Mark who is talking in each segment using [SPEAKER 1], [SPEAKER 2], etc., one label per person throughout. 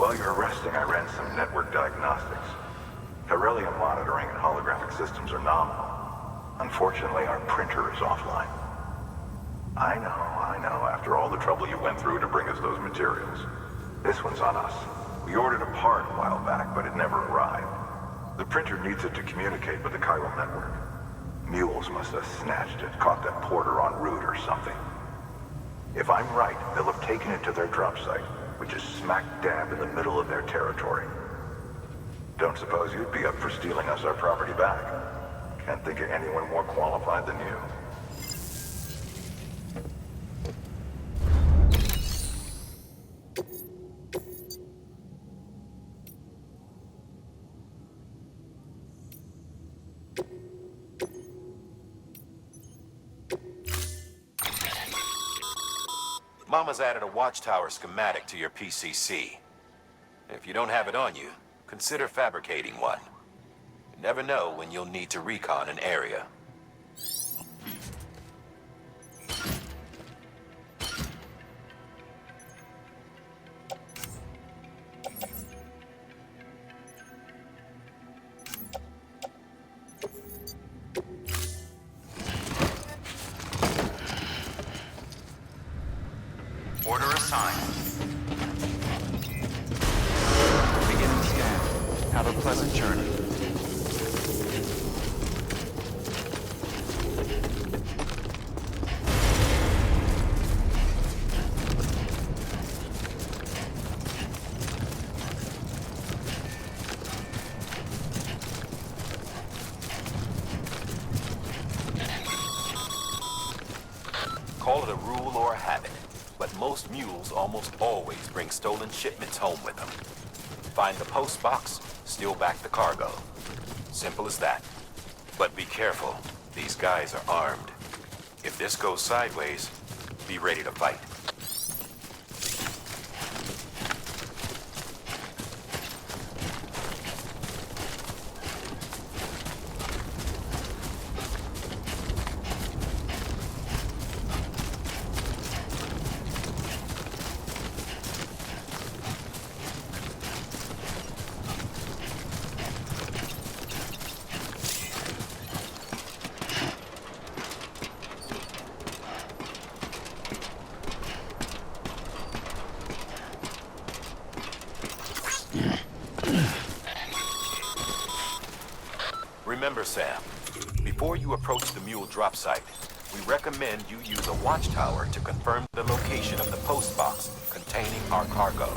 [SPEAKER 1] While you're resting, I ran some network diagnostics. Beryllium monitoring and holographic systems are nominal. Unfortunately, our printer is offline. I know, after all the trouble you went through to bring us those materials. This one's on us. We ordered a part a while back, but it never arrived. The printer needs it to communicate with the chiral network. Mules must have snatched it, caught that porter en route or something. If I'm right, they'll have taken it to their drop site, which is smack dab in the middle of their territory. Don't suppose you'd be up for stealing us our property back? Can't think of anyone more qualified than you.
[SPEAKER 2] Mama's added a watchtower schematic to your PCC. If you don't have it on you, consider fabricating one. You never know when you'll need to recon an area.
[SPEAKER 3] Order assigned.
[SPEAKER 4] Beginning scan. Have a pleasant journey.
[SPEAKER 2] Call it a rule or a habit, but most mules almost always bring stolen shipments home with them. Find the post box, steal back the cargo. Simple as that. But be careful, these guys are armed. If this goes sideways, be ready to fight. Remember, Sam, before you approach the mule drop site, we recommend you use a watchtower to confirm the location of the post box containing our cargo.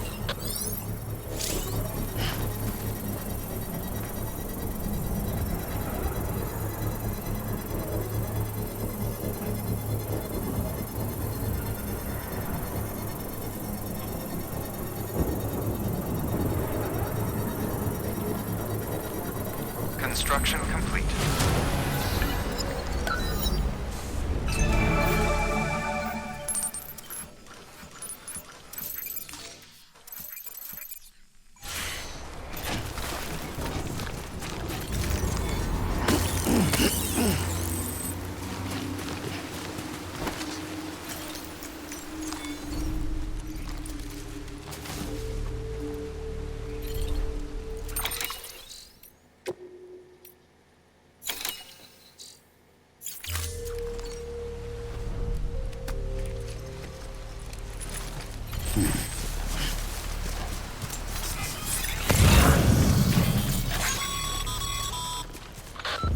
[SPEAKER 3] Construction complete.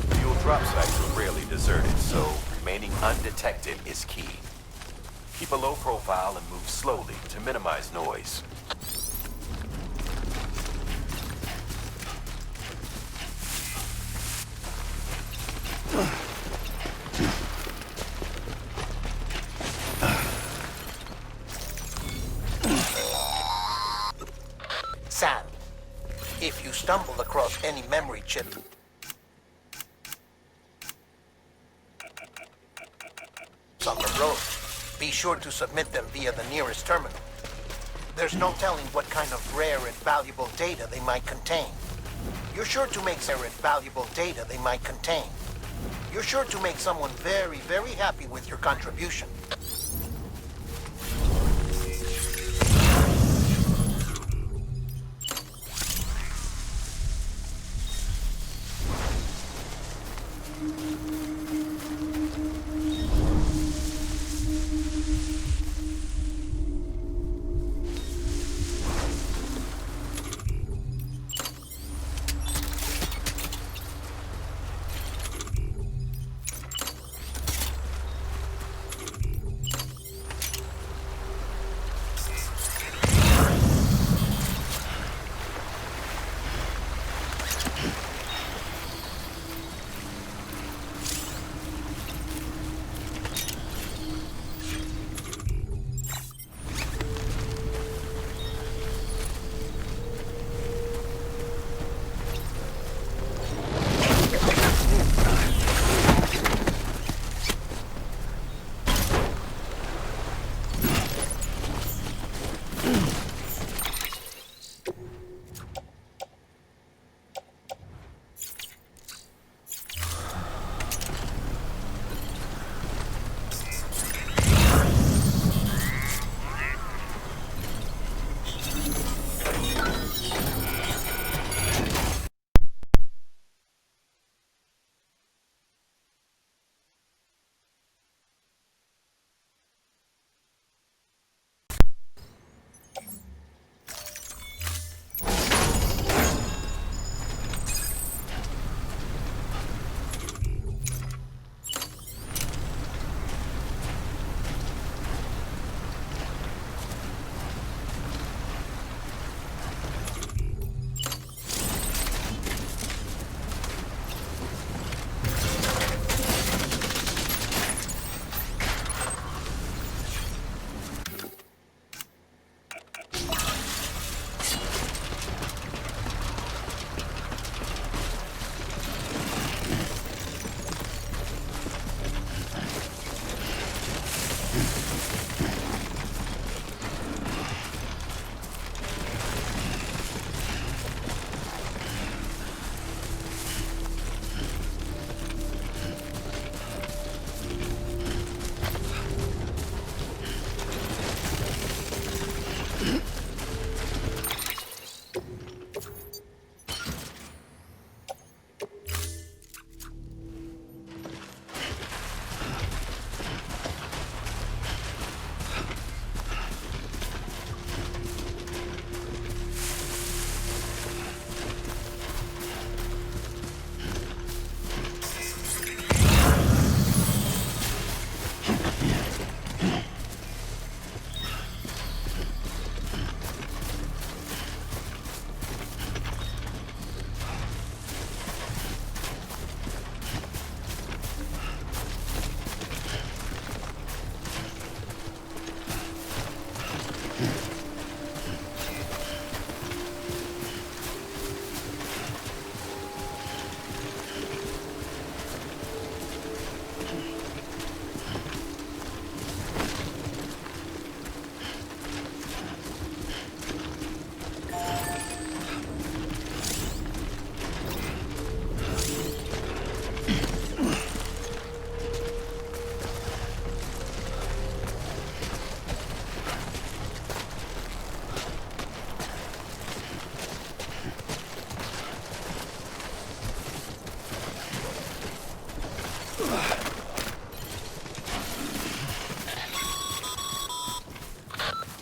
[SPEAKER 2] Fuel drop sites are rarely deserted, so remaining undetected is key. Keep a low profile and move slowly to minimize noise.
[SPEAKER 5] Sam, if you stumble across any memory chip on the road, be sure to submit them via the nearest terminal. There's no telling what kind of rare and valuable data they might contain. You're sure to make someone very, very happy with your contribution.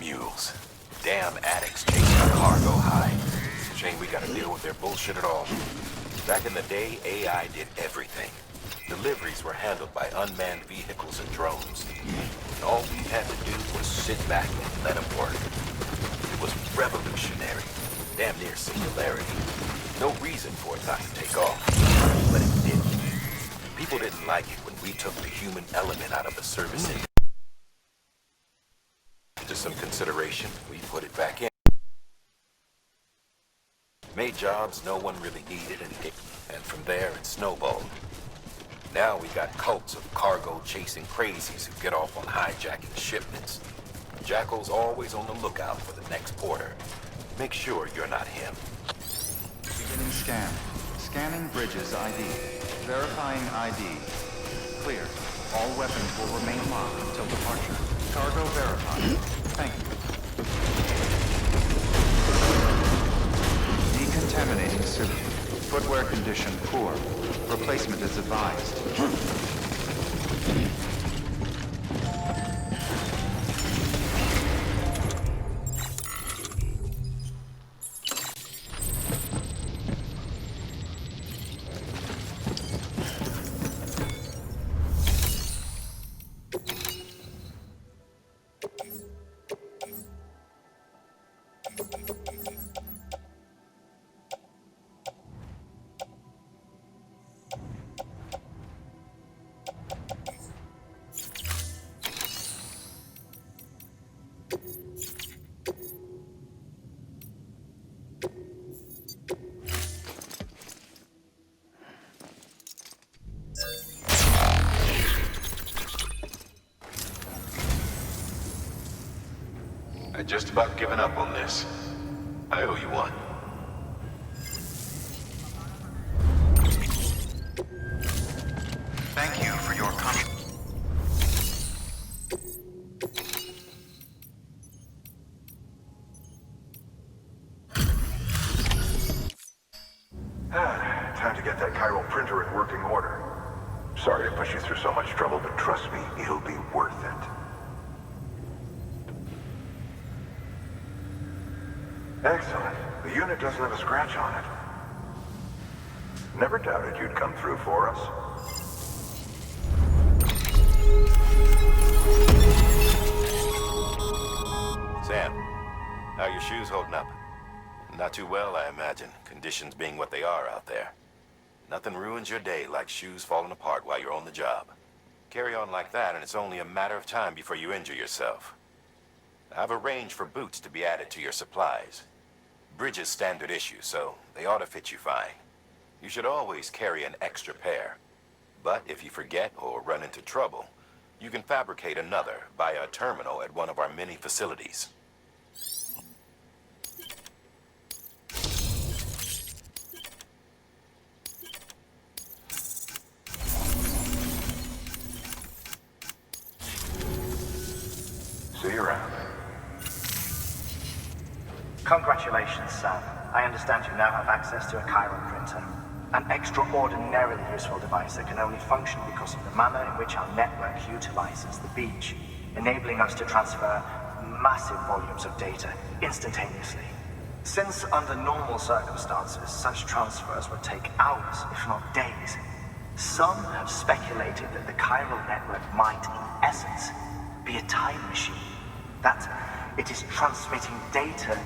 [SPEAKER 2] mules. Damn addicts chasing a cargo high. Shame we gotta deal with their bullshit at all. Back in the day, AI did everything. Deliveries were handled by unmanned vehicles and drones. And all we had to do was sit back and let them work. It was revolutionary. Damn near singularity. No reason for it not to take off. But it did. People didn't like it when we took the human element out of the service industry. After some consideration, we put it back in. Made jobs no one really needed, and from there it snowballed. Now we got cults of cargo-chasing crazies who get off on hijacking shipments. Jackal's always on the lookout for the next porter. Make sure you're not him.
[SPEAKER 4] Beginning scan. Scanning bridges ID. Verifying ID. Clear. All weapons will remain locked until departure. Cargo verified. Thank you. Decontaminating suit. Footwear condition poor. Replacement is advised.
[SPEAKER 1] I'd just about given up on this. I owe you one.
[SPEAKER 3] Thank you for your
[SPEAKER 1] Time to get that chiral printer in working order. Sorry to push you through so much trouble, but trust me, it'll be worth it. Excellent. The unit doesn't have a scratch on it. Never doubted you'd come through for us.
[SPEAKER 2] Sam, how are your shoes holding up? Not too well, I imagine, conditions being what they are out there. Nothing ruins your day like shoes falling apart while you're on the job. Carry on like that and it's only a matter of time before you injure yourself. I've arranged for boots to be added to your supplies. Bridges standard issue, so they ought to fit you fine. You should always carry an extra pair. But if you forget or run into trouble, you can fabricate another via a terminal at one of our many facilities.
[SPEAKER 1] See you around.
[SPEAKER 6] Congratulations, Sam. I understand you now have access to a chiral printer. An extraordinarily useful device that can only function because of the manner in which our network utilizes the beach, enabling us to transfer massive volumes of data instantaneously. Since under normal circumstances, such transfers would take hours, if not days, some have speculated that the chiral network might, in essence, be a time machine. That it is transmitting data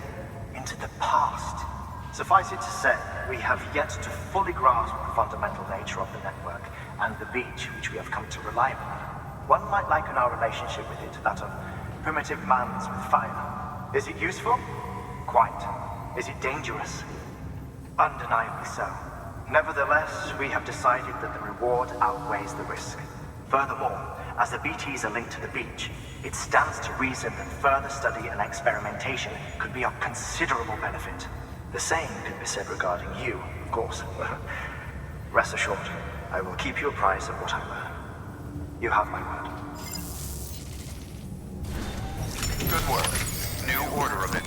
[SPEAKER 6] into the past. Suffice it to say, we have yet to fully grasp the fundamental nature of the network and the beach which we have come to rely upon. One might liken our relationship with it to that of primitive mans with fire. Is it useful? Quite. Is it dangerous? Undeniably so. Nevertheless, we have decided that the reward outweighs the risk. Furthermore, as the BTs are linked to the beach, it stands to reason that further study and experimentation could be of considerable benefit. The same could be said regarding you, of course. Rest assured, I will keep you apprised of what I learn. You have my word.
[SPEAKER 3] good work. New order of it.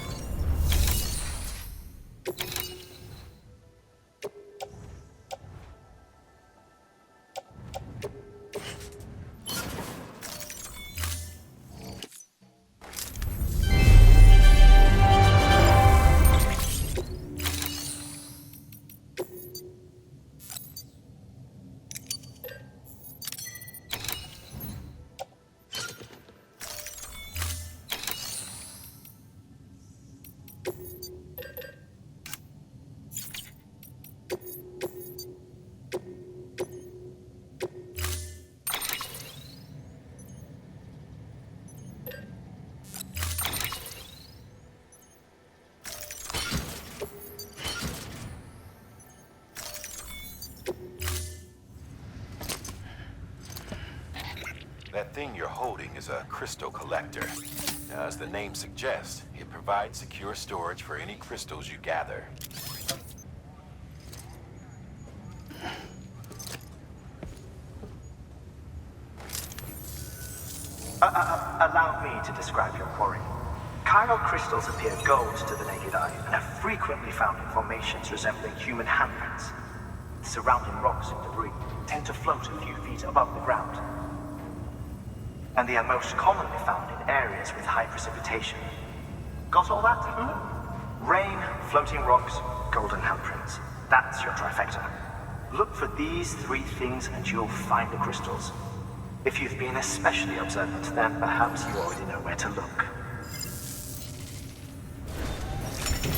[SPEAKER 2] That thing you're holding is a crystal collector. Now, as the name suggests, it provides secure storage for any crystals you gather.
[SPEAKER 6] Allow me to describe your quarry. Chiral crystals appear gold to the naked eye and are frequently found in formations resembling human handprints. Surrounding rocks and debris tend to float a few feet above the ground. And they are most commonly found in areas with high precipitation. Got all that? Rain, floating rocks, golden handprints. That's your trifecta. Look for these three things and you'll find the crystals. If you've been especially observant, then perhaps you already know where to look.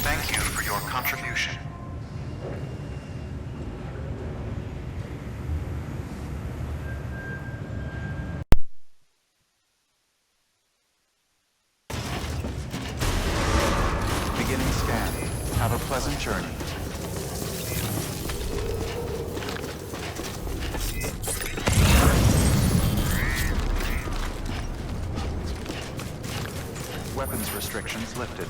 [SPEAKER 3] Thank you for your contribution.
[SPEAKER 4] Beginning scan. Have a pleasant journey. Weapons restrictions lifted.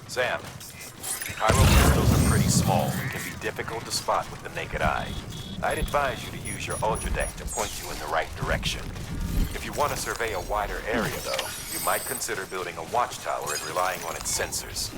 [SPEAKER 2] Sam, chiral crystals are pretty small and can be difficult to spot with the naked eye. I'd advise you to use your ultra deck to point you in the right direction. If you want to survey a wider area, though, you might consider building a watchtower and relying on its sensors.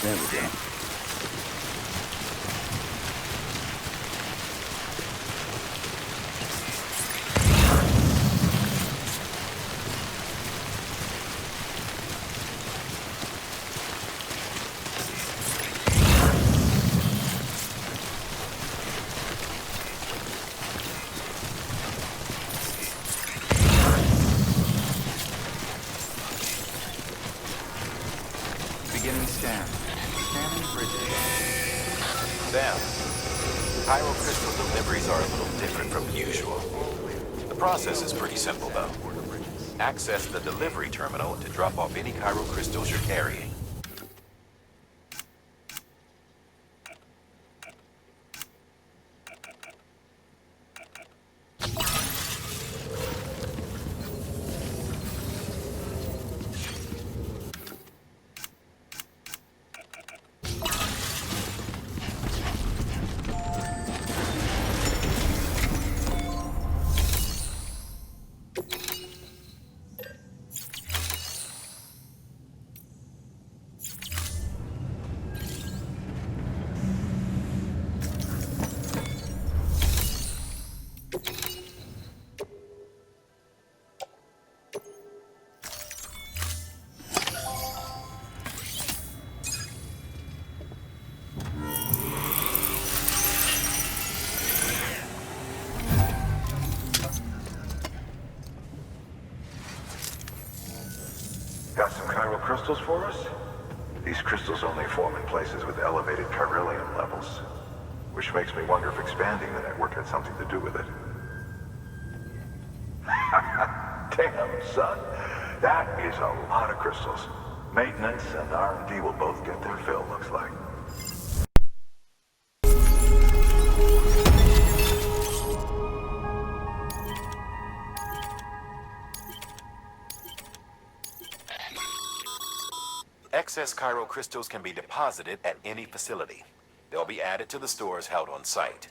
[SPEAKER 7] There we go.
[SPEAKER 4] Beginning scan. Scanning bridges.
[SPEAKER 2] Sam, chiral crystal deliveries are a little different from usual. The process is pretty simple, though. Access the delivery terminal to drop off any chiral crystals you're carrying.
[SPEAKER 1] Got some chiral crystals for us? These crystals only form in places with elevated chiralium levels, which makes me wonder if expanding the network had something to do with it. Damn, son. That is a lot of crystals. Maintenance and R&D will both get their fill, looks like.
[SPEAKER 2] Excess chiral crystals can be deposited at any facility. They'll be added to the stores held on site.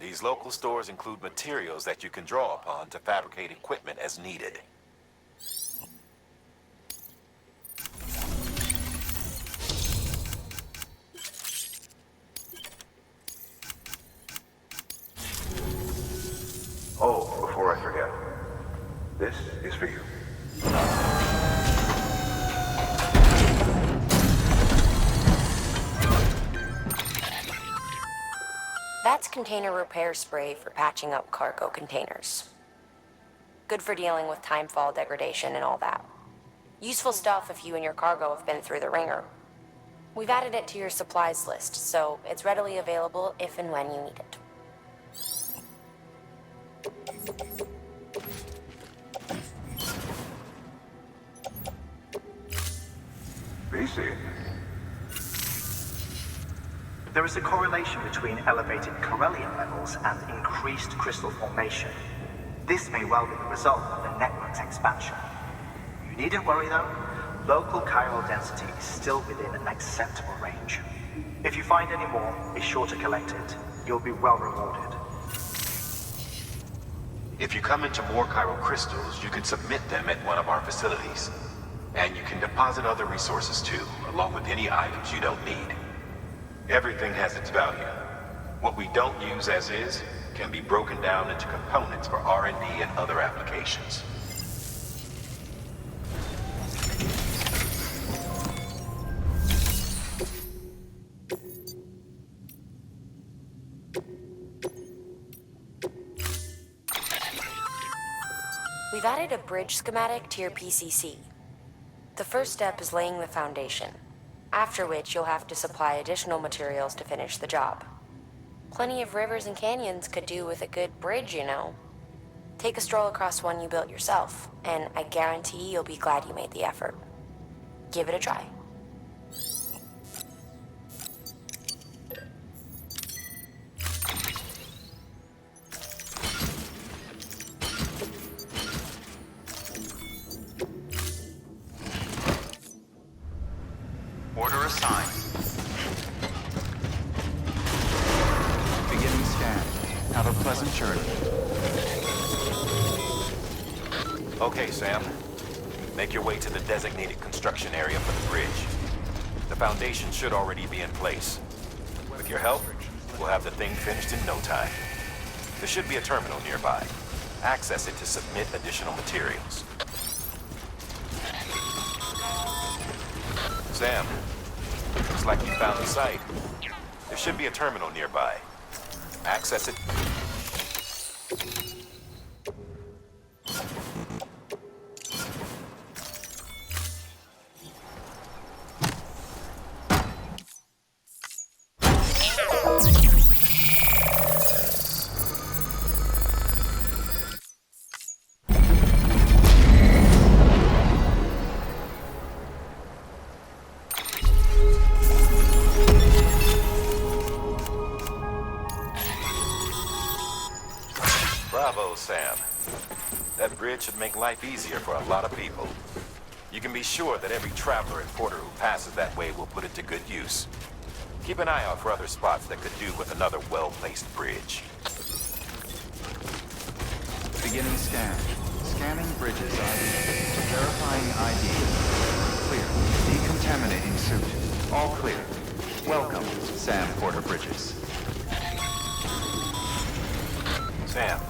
[SPEAKER 2] These local stores include materials that you can draw upon to fabricate equipment as needed.
[SPEAKER 1] Oh, before I forget, this is for you.
[SPEAKER 7] That's container repair spray for patching up cargo containers. Good for dealing with timefall degradation and all that. Useful stuff if you and your cargo have been through the ringer. We've added it to your supplies list, so it's readily available if and when you need it.
[SPEAKER 1] BC.
[SPEAKER 6] There is a correlation between elevated chiralium levels and increased crystal formation. This may well be the result of the network's expansion. You needn't worry though. Local chiral density is still within an acceptable range. If you find any more, be sure to collect it. You'll be well rewarded.
[SPEAKER 2] If you come into more chiral crystals, you can submit them at one of our facilities. And you can deposit other resources too, along with any items you don't need. Everything has its value. What we don't use as is can be broken down into components for R&D and other applications.
[SPEAKER 7] We've added a bridge schematic to your PCC. The first step is laying the foundation, after which you'll have to supply additional materials to finish the job. Plenty of rivers and canyons could do with a good bridge, you know. Take a stroll across one you built yourself, and I guarantee you'll be glad you made the effort. Give it a try.
[SPEAKER 4] Order assigned. Beginning scan. Have a pleasant journey.
[SPEAKER 2] Okay, Sam. Make your way to the designated construction area for the bridge. The foundation should already be in place. With your help, we'll have the thing finished in no time. There should be a terminal nearby. Access it to submit additional materials. Sam, looks like you found the site. There should be a terminal nearby. Access it. Bravo, Sam. That bridge should make life easier for a lot of people. You can be sure that every traveler and porter who passes that way will put it to good use. Keep an eye out for other spots that could do with another well-placed bridge.
[SPEAKER 4] Beginning scan. Scanning bridges ID. Verifying ID. Clear. Decontaminating suit. All clear. Welcome, Sam Porter Bridges.
[SPEAKER 2] Sam.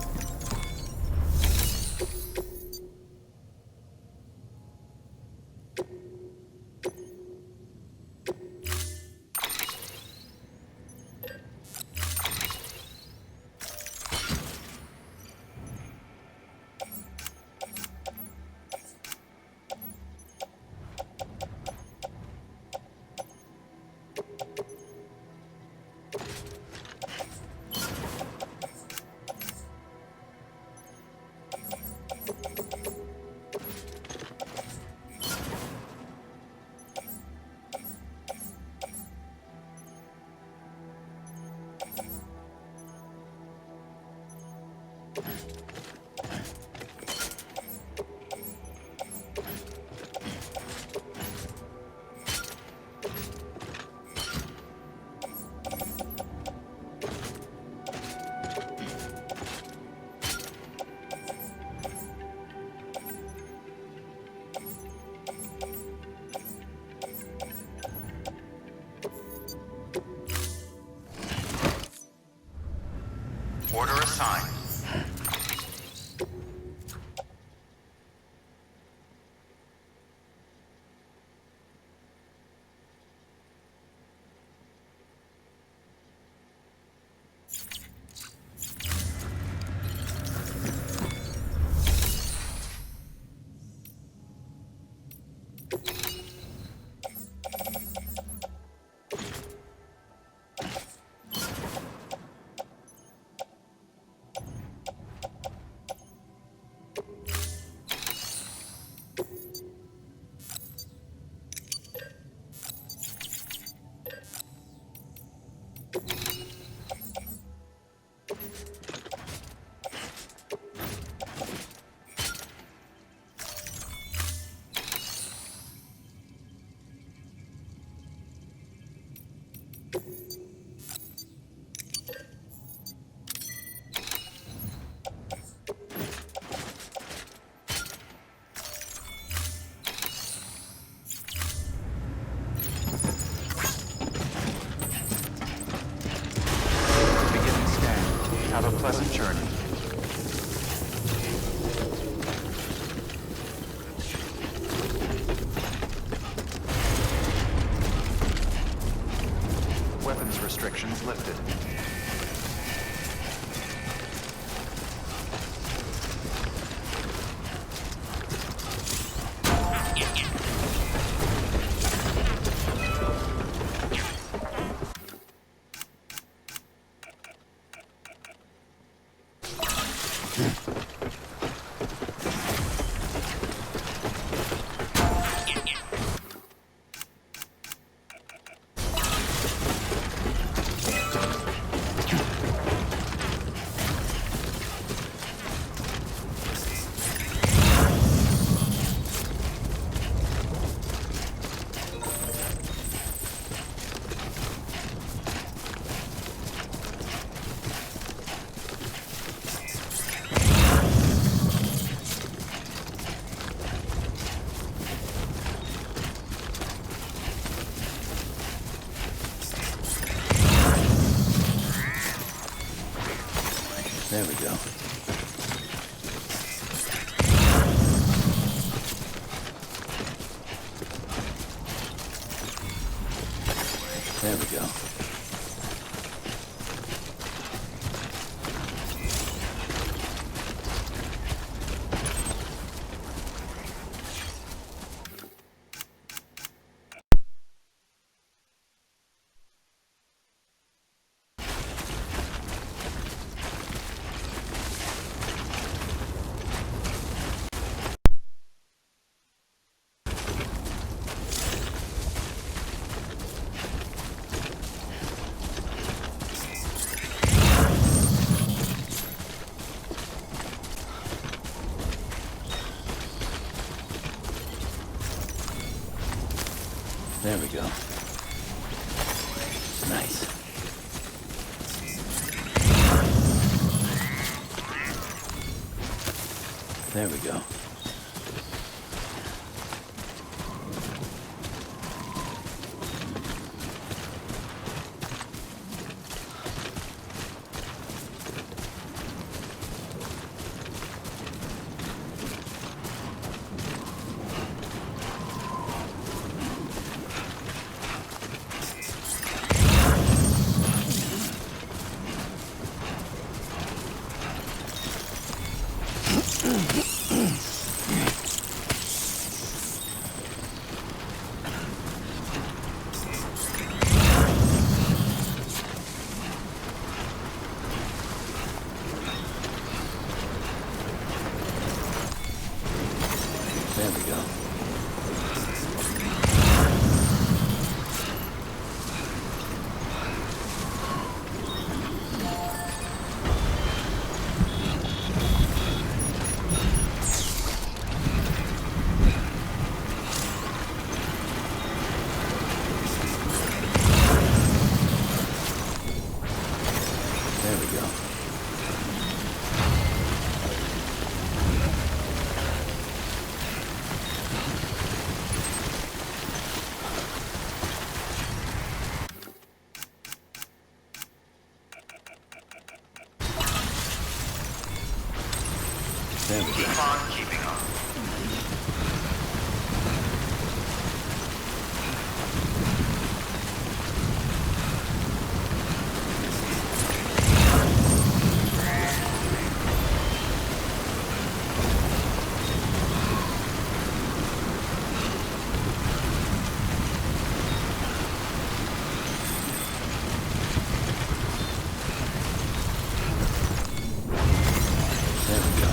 [SPEAKER 4] restrictions lifted.
[SPEAKER 8] There we go. There we go. There we go. Nice. There we go. There we go. There we go. There we go.
[SPEAKER 3] Keep on keeping on.
[SPEAKER 8] There we go.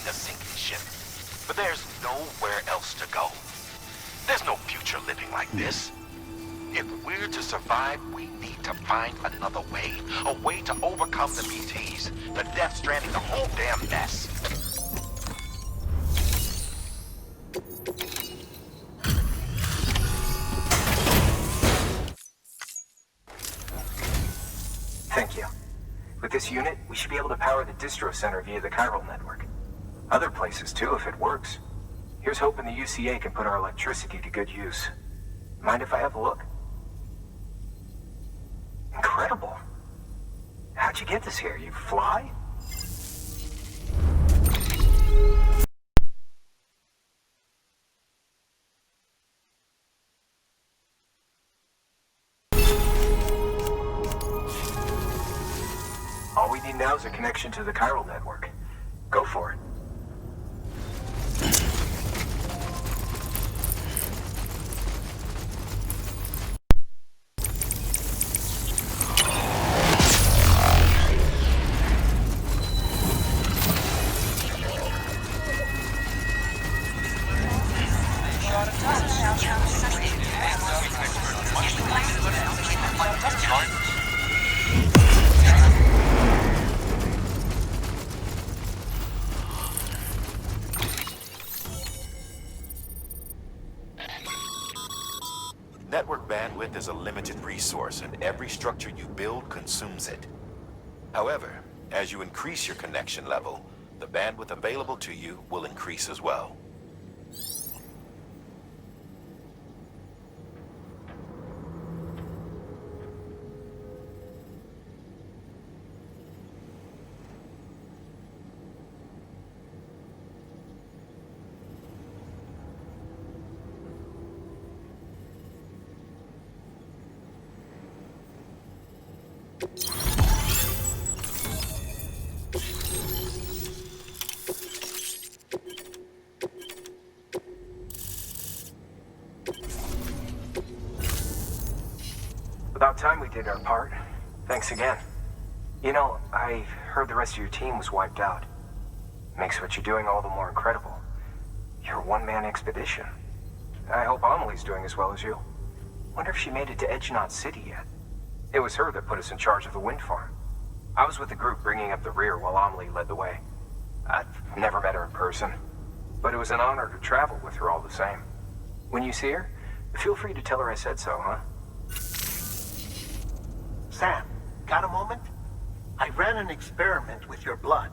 [SPEAKER 9] a sinking ship. But there's nowhere else to go. There's no future living like this. If we're to survive, we need to find another way. A way to overcome the BTs, the Death Stranding, the whole damn mess.
[SPEAKER 6] Thank you. With this unit, we should be able to power the distro center via the chiral network. Other places too, if it works. Here's hoping the UCA can put our electricity to good use. Mind if I have a look? Incredible. How'd you get this here? You fly? All we need now is a connection to the chiral network. Go for it.
[SPEAKER 2] Network bandwidth is a limited resource, and every structure you build consumes it. However, as you increase your connection level, the bandwidth available to you will increase as well.
[SPEAKER 6] About time we did our part. Thanks again. You know, I heard the rest of your team was wiped out. Makes what you're doing all the more incredible. You're a one-man expedition. I hope Amelie's doing as well as you. Wonder if she made it to Edgenot City yet. It was her that put us in charge of the wind farm. I was with the group bringing up the rear while Amelie led the way. I've never met her in person, but it was an honor to travel with her all the same. When you see her, feel free to tell her I said so, huh?
[SPEAKER 5] Sam, got a moment? I ran an experiment with your blood.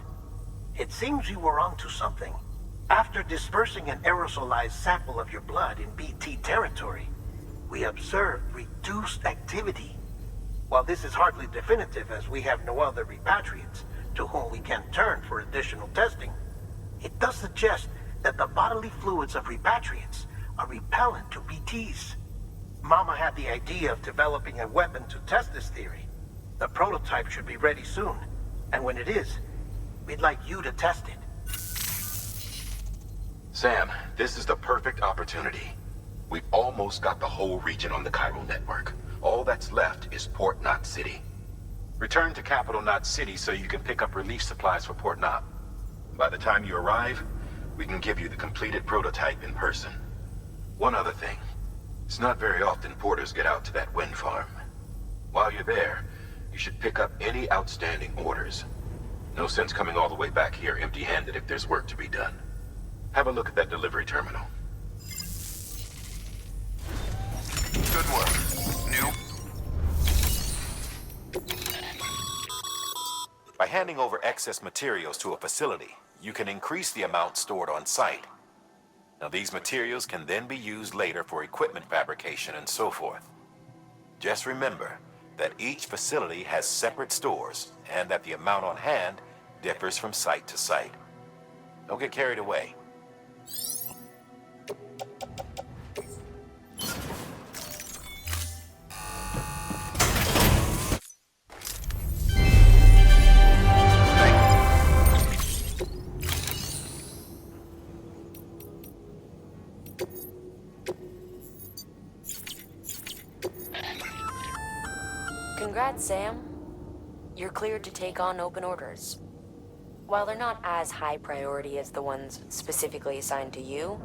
[SPEAKER 5] It seems you were onto something. After dispersing an aerosolized sample of your blood in BT territory, we observed reduced activity. While this is hardly definitive, as we have no other repatriates to whom we can turn for additional testing, it does suggest that the bodily fluids of repatriates are repellent to BTs. Mama had the idea of developing a weapon to test this theory. The prototype should be ready soon, and when it is, we'd like you to test it.
[SPEAKER 9] Sam, this is the perfect opportunity. We've almost got the whole region on the chiral network. All that's left is Port Knot City. Return to Capital Knot City so you can pick up relief supplies for Port Knot. By the time you arrive, we can give you the completed prototype in person. One other thing. It's not very often porters get out to that wind farm. While you're there, you should pick up any outstanding orders. No sense coming all the way back here empty-handed if there's work to be done. Have a look at that delivery terminal.
[SPEAKER 3] Good work. New.
[SPEAKER 2] By handing over excess materials to a facility, you can increase the amount stored on site. Now, these materials can then be used later for equipment fabrication and so forth. Just remember that each facility has separate stores and that the amount on hand differs from site to site. Don't get carried away.
[SPEAKER 7] Congrats, Sam. You're cleared to take on open orders. While they're not as high priority as the ones specifically assigned to you,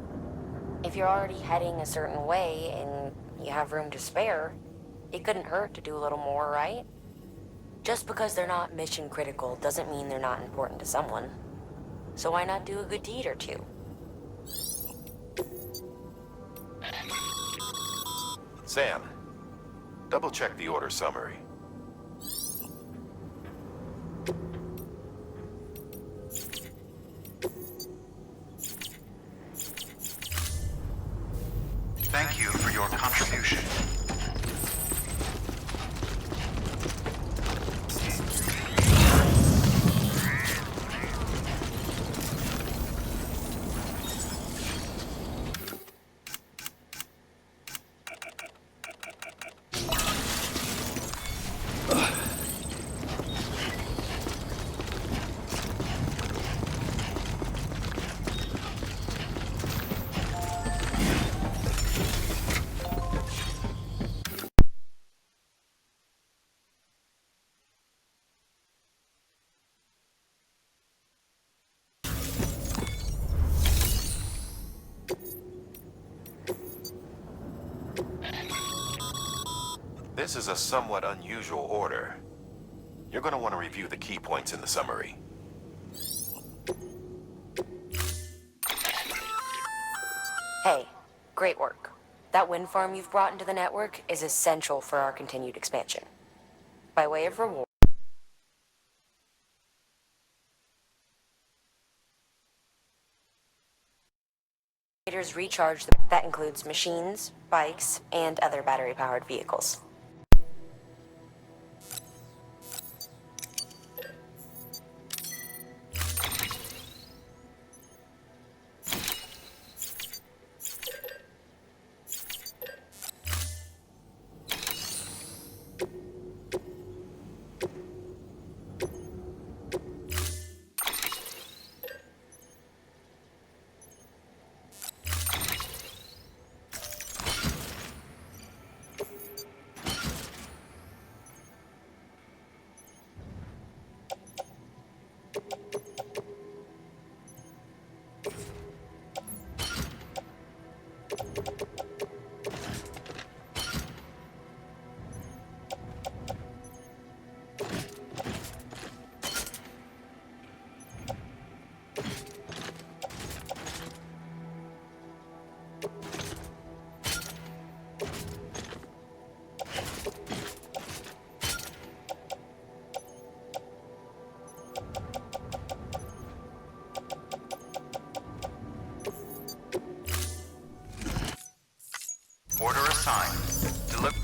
[SPEAKER 7] if you're already heading a certain way and you have room to spare, it couldn't hurt to do a little more, right? Just because they're not mission critical doesn't mean they're not important to someone. So why not do a good deed or two?
[SPEAKER 2] Sam, double check the order summary.
[SPEAKER 4] Thank you for your contribution.
[SPEAKER 2] This is a somewhat unusual order. You're going to want to review the key points in the summary.
[SPEAKER 7] Hey, great work. That wind farm you've brought into the network is essential for our continued expansion. By way of reward, recharge them. That includes machines, bikes, and other battery-powered vehicles.
[SPEAKER 4] Order assigned. Deliver.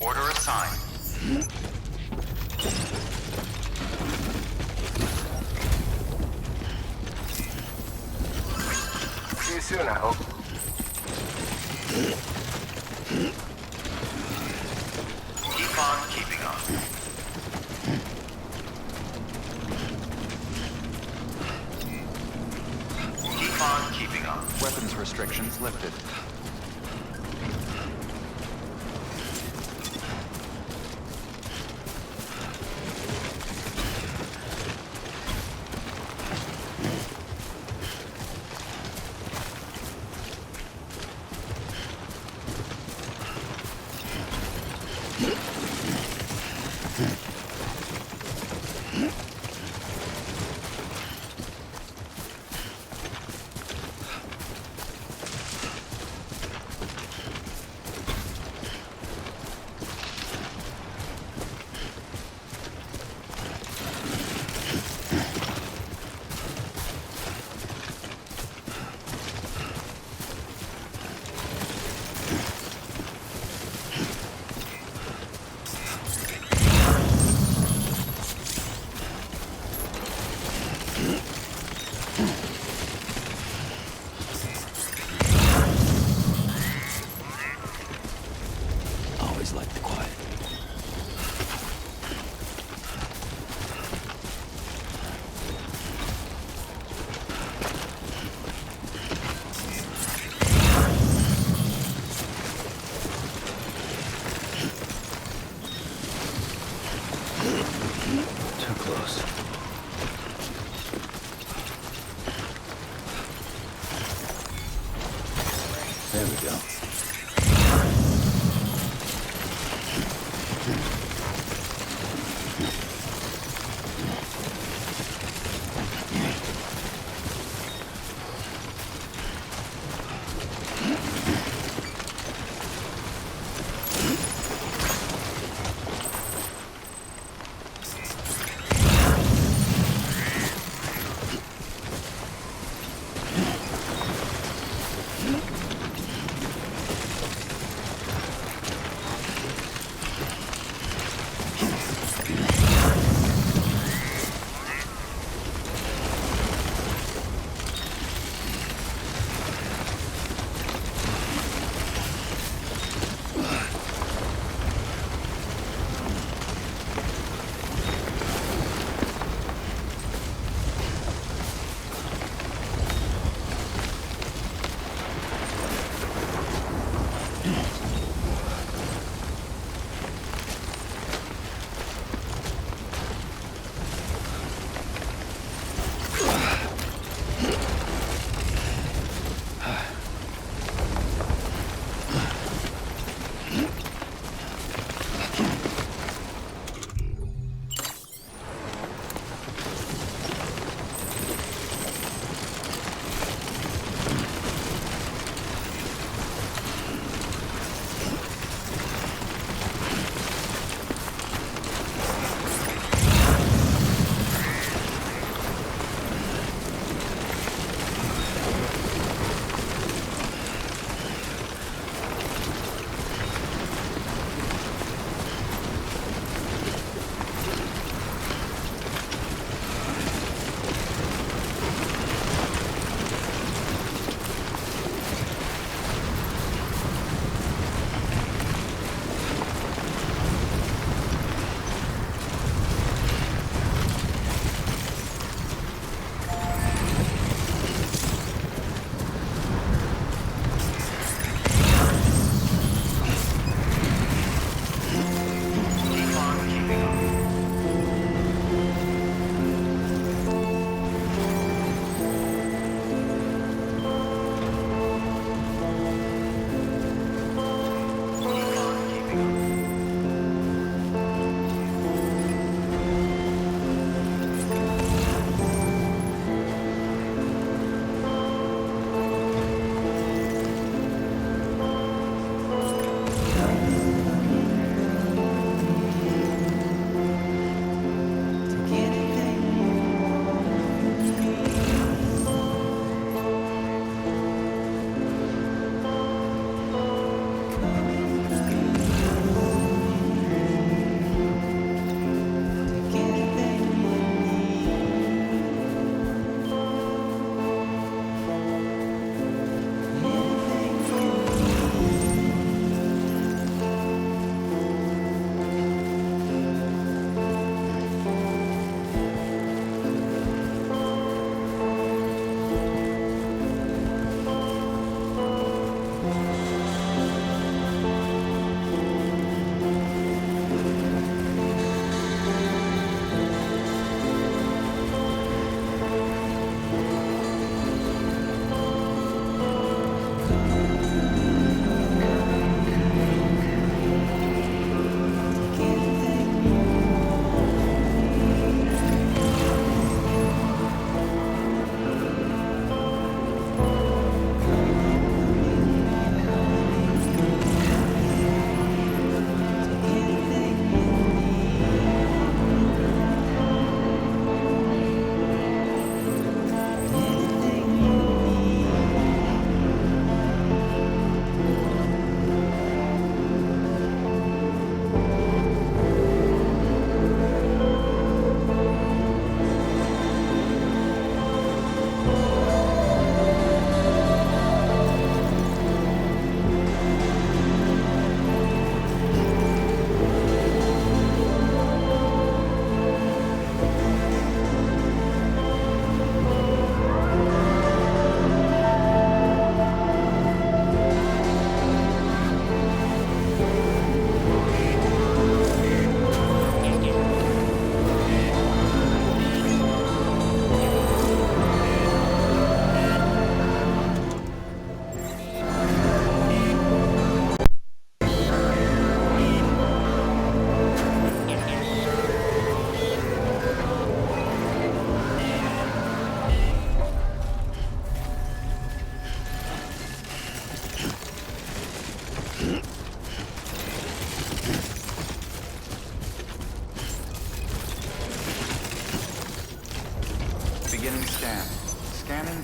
[SPEAKER 4] Order assigned.
[SPEAKER 3] See you soon, I hope.
[SPEAKER 4] Keep on keeping on. Keep on keeping on. Weapons restrictions lifted.
[SPEAKER 8] like the quiet. Too close. There we go.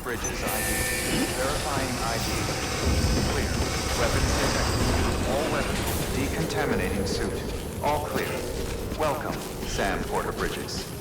[SPEAKER 4] bridges ID. Verifying ID. Clear. Weapons detected. All weapons. Decontaminating suit. All clear. Welcome, Sam Porter Bridges.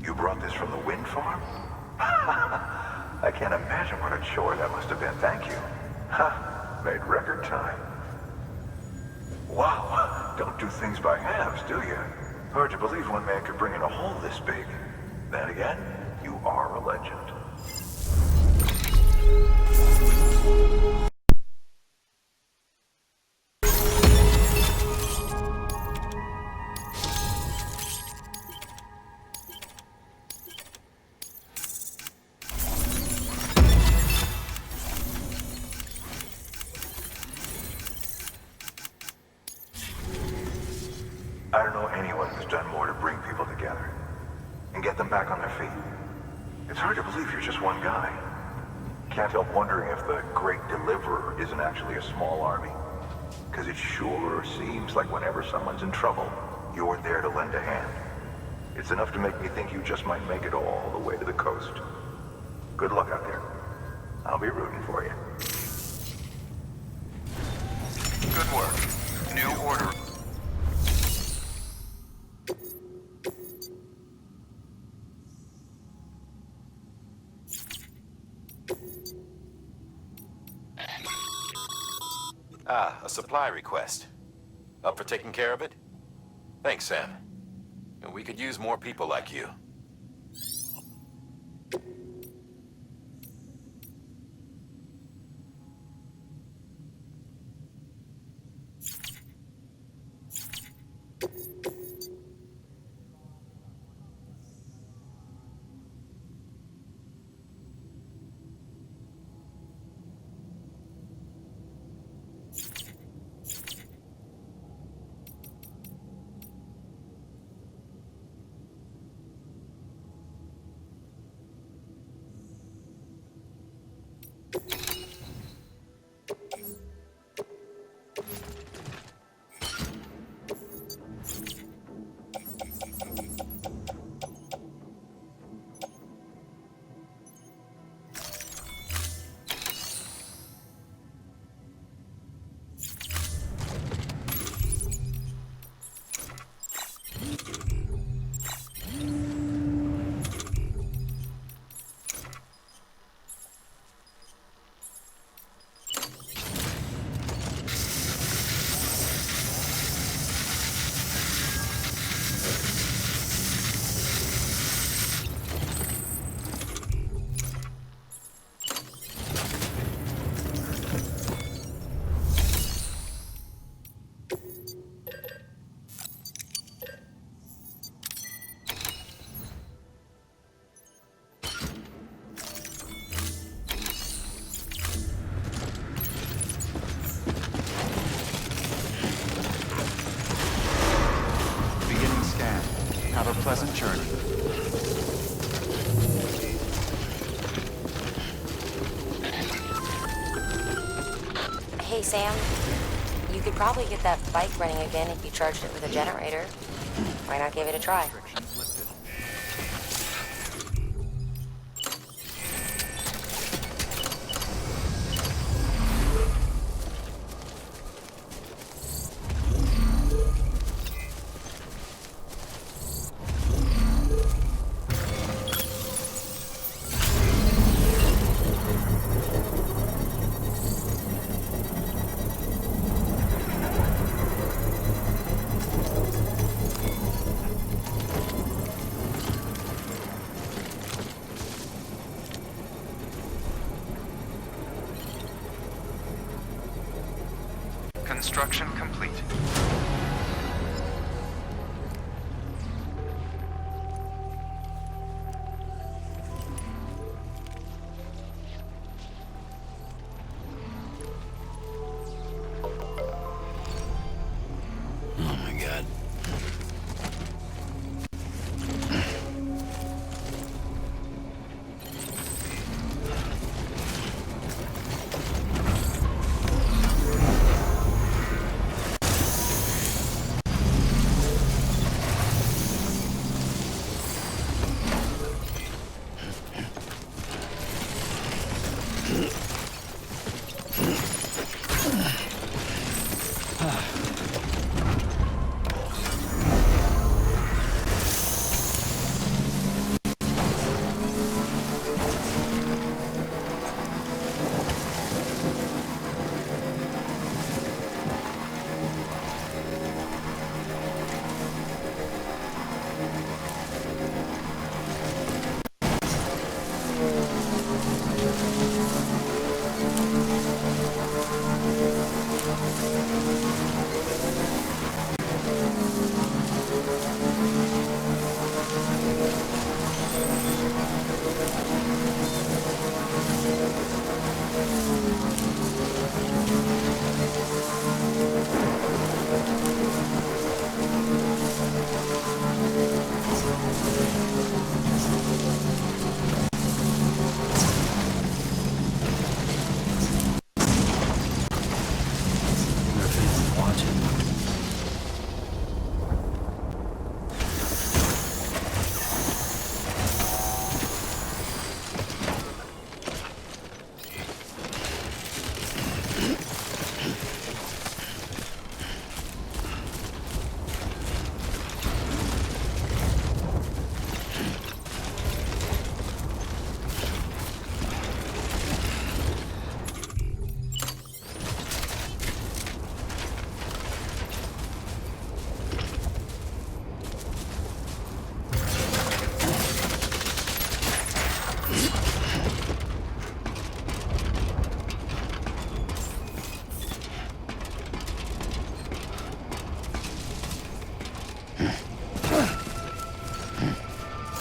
[SPEAKER 1] You brought this from the wind farm? I can't imagine what a chore that must have been. Thank you. Ha! Made record time. Wow! Don't do things by halves, do you? Hard to believe one man could bring in a hole this big. Then again, you are a legend. I don't know anyone who's done more to bring people together and get them back on their feet. It's hard to believe you're just one guy. Can't help wondering if the Great Deliverer isn't actually a small army. Because it sure seems like whenever someone's in trouble, you're there to lend a hand. It's enough to make me think you just might make it all the way to the coast. Good luck out there. I'll be rooting for you.
[SPEAKER 3] Good work. New order.
[SPEAKER 2] Ah, a supply request. Up for taking care of it? Thanks, Sam. We could use more people like you.
[SPEAKER 4] Have a pleasant journey.
[SPEAKER 7] Hey, Sam. You could probably get that bike running again if you charged it with a generator. Why not give it a try?
[SPEAKER 3] Construction complete.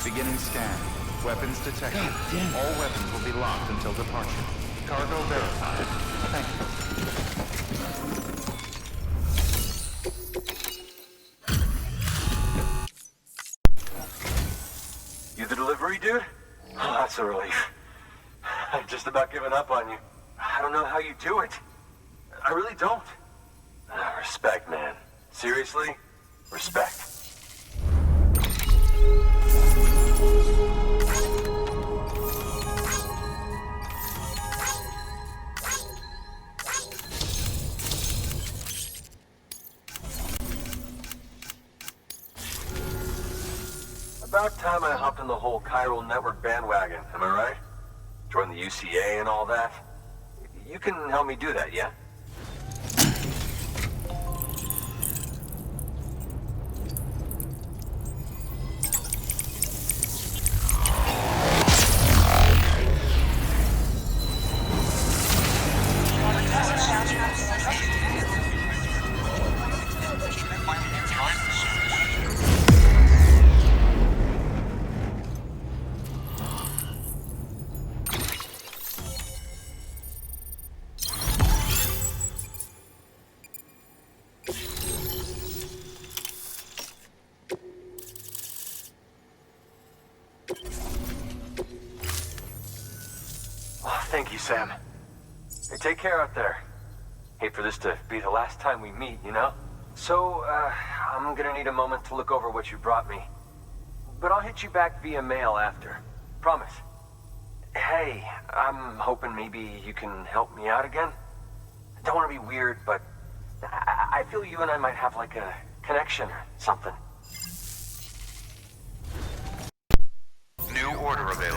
[SPEAKER 4] Beginning scan. Weapons detected. All weapons will be locked until departure. Cargo verified. Thank you.
[SPEAKER 10] You the delivery dude? Oh, that's a relief. I've just about given up on you. I don't know how you do it. I really don't. Respect, man. Seriously? Respect. About time I hopped on the whole chiral network bandwagon, am I right? Join the UCA and all that. You can help me do that, yeah? Thank you, Sam. Hey, take care out there. Hate for this to be the last time we meet, you know? So, I'm gonna need a moment to look over what you brought me. But I'll hit you back via mail after. Promise. Hey, I'm hoping maybe you can help me out again. I don't want to be weird, but I feel you and I might have like a connection or something.
[SPEAKER 3] New order available.